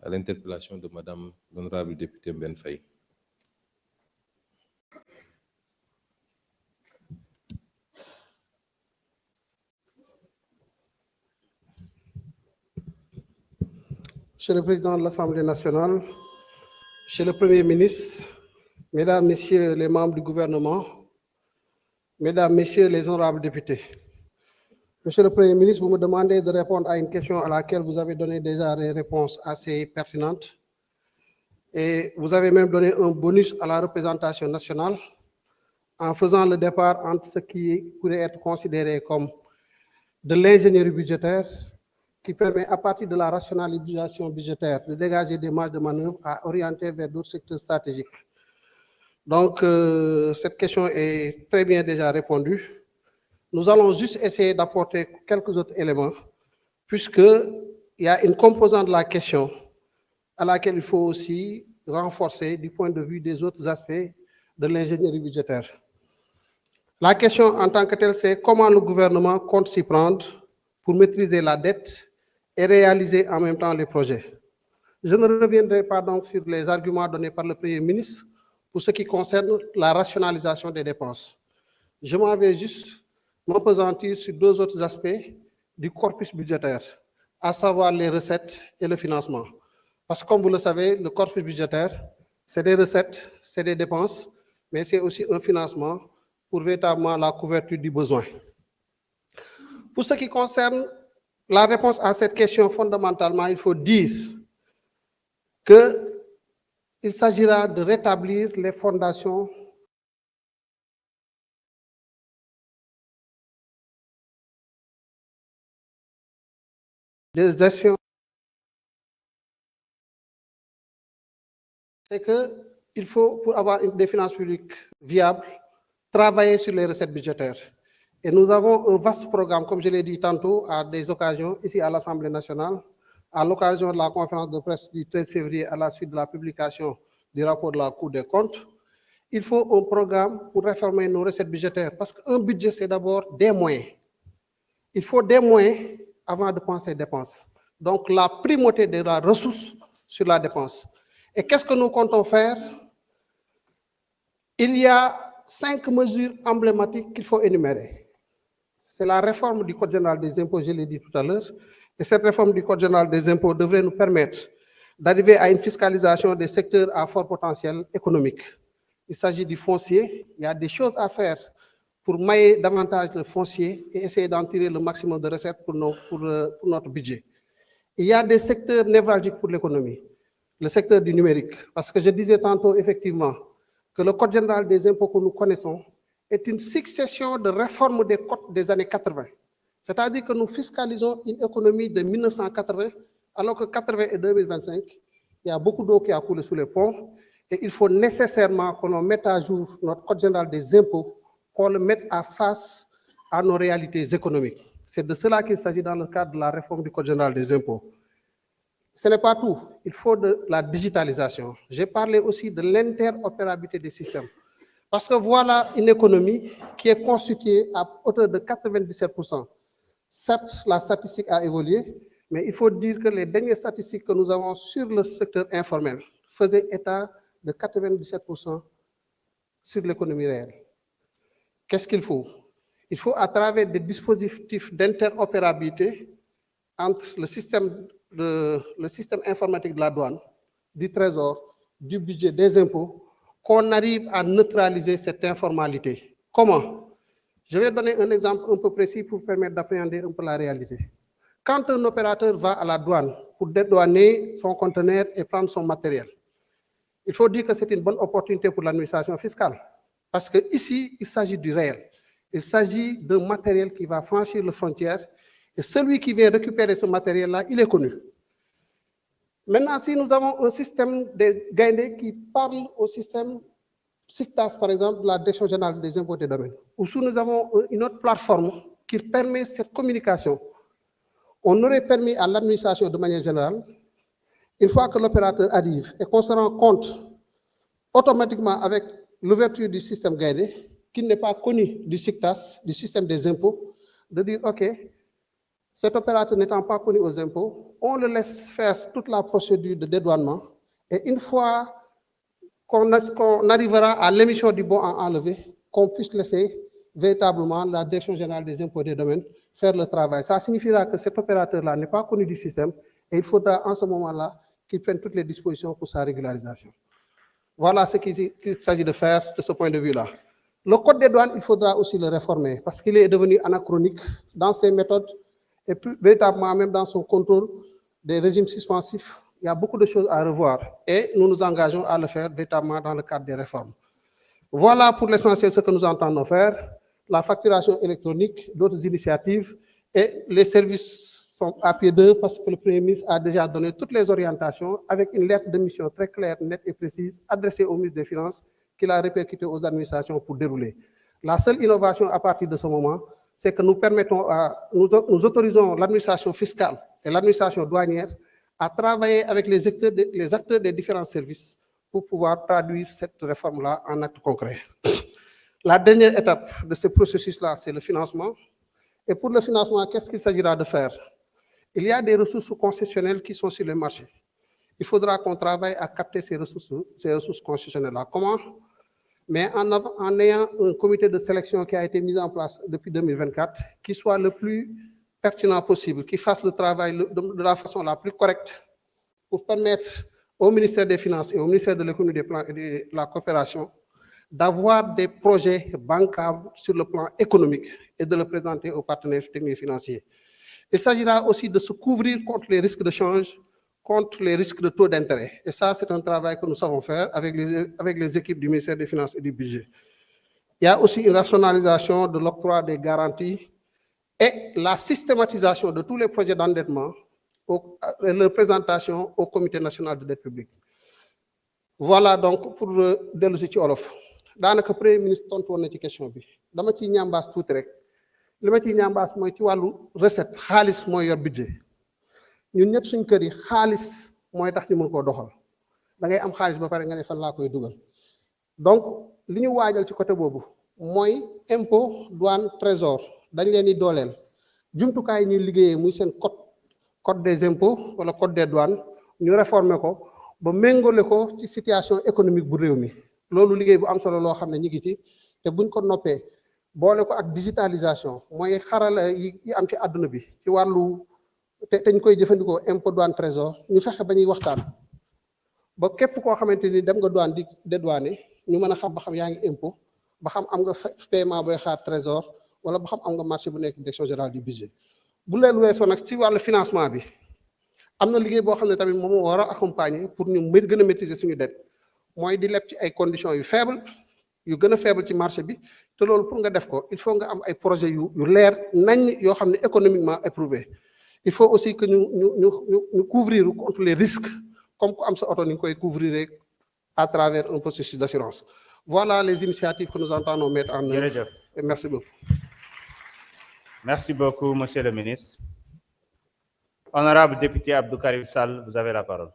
à l'interpellation de Madame l'honorable députée Mbène Faye. Monsieur le Président de l'Assemblée nationale, Monsieur le Premier ministre, Mesdames, Messieurs les membres du gouvernement, Mesdames, Messieurs les honorables députés. Monsieur le Premier ministre, vous me demandez de répondre à une question à laquelle vous avez donné déjà des réponses assez pertinentes. Et vous avez même donné un bonus à la représentation nationale en faisant le départ entre ce qui pourrait être considéré comme de l'ingénierie budgétaire qui permet, à partir de la rationalisation budgétaire, de dégager des marges de manœuvre à orienter vers d'autres secteurs stratégiques. Donc, cette question est très bien déjà répondue. Nous allons juste essayer d'apporter quelques autres éléments, puisqu'il y a une composante de la question à laquelle il faut aussi renforcer du point de vue des autres aspects de l'ingénierie budgétaire. La question en tant que telle, c'est comment le gouvernement compte s'y prendre pour maîtriser la dette et réaliser en même temps les projets. Je ne reviendrai pas donc sur les arguments donnés par le Premier ministre pour ce qui concerne la rationalisation des dépenses. Je m'en vais juste m'appesantir sur deux autres aspects du corpus budgétaire, à savoir les recettes et le financement. Parce que comme vous le savez, le corpus budgétaire, c'est des recettes, c'est des dépenses, mais c'est aussi un financement pour véritablement la couverture du besoin. Pour ce qui concerne la réponse à cette question, fondamentalement, il faut dire qu'il s'agira de rétablir les fondations de gestion. C'est qu'il faut, pour avoir des finances publiques viables, travailler sur les recettes budgétaires. Et nous avons un vaste programme, comme je l'ai dit tantôt, à des occasions, ici à l'Assemblée nationale, à l'occasion de la conférence de presse du 13 février, à la suite de la publication du rapport de la Cour des comptes. Il faut un programme pour réformer nos recettes budgétaires, parce qu'un budget, c'est d'abord des moyens. Il faut des moyens avant de penser dépenses. Donc, la primauté de la ressource sur la dépense. Et qu'est-ce que nous comptons faire? Il y a 5 mesures emblématiques qu'il faut énumérer. C'est la réforme du Code général des impôts, je l'ai dit tout à l'heure, et cette réforme du Code général des impôts devrait nous permettre d'arriver à une fiscalisation des secteurs à fort potentiel économique. Il s'agit du foncier, il y a des choses à faire pour mailler davantage le foncier et essayer d'en tirer le maximum de recettes pour notre budget. Il y a des secteurs névralgiques pour l'économie, le secteur du numérique, parce que je disais tantôt effectivement que le Code général des impôts que nous connaissons est une succession de réformes des codes des années 80. C'est-à-dire que nous fiscalisons une économie de 1980, alors que 80 et 2025, il y a beaucoup d'eau qui a coulé sous les ponts, et il faut nécessairement que l'on mette à jour notre Code général des impôts, qu'on le mette à face à nos réalités économiques. C'est de cela qu'il s'agit dans le cadre de la réforme du Code général des impôts. Ce n'est pas tout, il faut de la digitalisation. J'ai parlé aussi de l'interopérabilité des systèmes. Parce que voilà une économie qui est constituée à hauteur de 97%. Certes, la statistique a évolué, mais il faut dire que les dernières statistiques que nous avons sur le secteur informel faisaient état de 97% sur l'économie réelle. Qu'est-ce qu'il faut? Il faut, à travers des dispositifs d'interopérabilité entre le système informatique de la douane, du trésor, du budget, des impôts, qu'on arrive à neutraliser cette informalité. Comment? Je vais donner un exemple un peu précis pour vous permettre d'appréhender un peu la réalité. Quand un opérateur va à la douane pour dédouaner son conteneur et prendre son matériel, il faut dire que c'est une bonne opportunité pour l'administration fiscale. Parce qu'ici, il s'agit du réel. Il s'agit d'un matériel qui va franchir les frontières et celui qui vient récupérer ce matériel-là, il est connu. Maintenant, si nous avons un système de Gaïndé qui parle au système SICTAS, par exemple, de la Direction générale des impôts et des domaines, ou si nous avons une autre plateforme qui permet cette communication, on aurait permis à l'administration de manière générale, une fois que l'opérateur arrive et qu'on se rend compte automatiquement avec l'ouverture du système Gaïndé, qui n'est pas connu du SICTAS, du système des impôts, de dire, OK, Cet opérateur n'étant pas connu aux impôts, on le laisse faire toute la procédure de dédouanement et une fois qu'on arrivera à l'émission du bon à enlever, qu'on puisse laisser véritablement la Direction générale des impôts et des domaines faire le travail. Ça signifiera que cet opérateur-là n'est pas connu du système et il faudra en ce moment-là qu'il prenne toutes les dispositions pour sa régularisation. Voilà ce qu'il s'agit de faire de ce point de vue-là. Le code des douanes, il faudra aussi le réformer parce qu'il est devenu anachronique dans ses méthodes et plus véritablement même dans son contrôle des régimes suspensifs. Il y a beaucoup de choses à revoir et nous nous engageons à le faire véritablement dans le cadre des réformes. Voilà pour l'essentiel ce que nous entendons faire. La facturation électronique, d'autres initiatives et les services sont à pied d'œuvre parce que le Premier ministre a déjà donné toutes les orientations avec une lettre de mission très claire, nette et précise adressée au ministre des Finances qu'il a répercutée aux administrations pour dérouler. La seule innovation à partir de ce moment, c'est que nous nous autorisons l'administration fiscale et l'administration douanière à travailler avec les acteurs des différents services pour pouvoir traduire cette réforme-là en actes concrets. La dernière étape de ce processus-là, c'est le financement. Et pour le financement, qu'est-ce qu'il s'agira de faire? Il y a des ressources concessionnelles qui sont sur le marché. Il faudra qu'on travaille à capter ces ressources concessionnelles-là. Comment? Mais en ayant un comité de sélection qui a été mis en place depuis 2024, qui soit le plus pertinent possible, qui fasse le travail de la façon la plus correcte pour permettre au ministère des Finances et au ministère de l'Économie, des Plans et de la Coopération d'avoir des projets bancables sur le plan économique et de le présenter aux partenaires techniques et financiers. Il s'agira aussi de se couvrir contre les risques de change, contre les risques de taux d'intérêt. Et ça, c'est un travail que nous savons faire avec les équipes du ministère des Finances et du Budget. Il y a aussi une rationalisation de l'octroi des garanties et la systématisation de tous les projets d'endettement et leur présentation au Comité national de dette publique. Voilà donc pour dellu si ci olof daanaka Premier ministre tontu woon na ci question bi dama ciy ñambaas tuuti rek li ma ciy ñambaas mooy ci wàllu recette xaalis mooy yor budget ñun ñëpp suñ kër yi xaalis mooy tax ñu mën koo doxal da ngay am xaalis ba pare nga ne fan laa koy dugal donc li ñu waajal ci côté boobu mooy impôt douane trésor dañ leen di dooleel jumtukaay yi ñuy liggéeyee muy seen code des impôts wala code des douanes ñu réformer ko ba méngale ko ci situation économique bu réew mi loolu liggéey bu am solo loo xam ne ñu ngi ci te buñ ko noppee boole ko ak digitalisation mooy xarala yi am ci àdduna bi ci wàllu te ñu koy jëfandikoo impôt douane trésor ñu fexe ba ñuy waxtaan ba képp koo xamante ni dem nga douane di dédouaner ñu mën a xam ba xam yaa ngi impôt ba xam am nga paiement booy xaar trésor wala ba xam am nga marché bu nekk direction générale du budget bu leen weesoo nag ci wàllu financement bi am na liggéey boo xam ne tamit moom moo war a accompagner pour ñu gën a maîtriser suñu dette mooy di leb ci ay conditions yu faible yu gën a faible ci marché bi te loolu pour nga def ko il faut nga am ay projets yu leer nañ yoo xam ne économiquement éprouvé il faut aussi que ñu couvrir contre les risques comme ku am sa oto ni nga koy couvrir à travers un processus d'assurance. Voilà les initiatives que nous entendons mettre en œuvre. Et merci beaucoup. Merci beaucoup, Monsieur le ministre. Honorable député Abdou Karim Sall, vous avez la parole.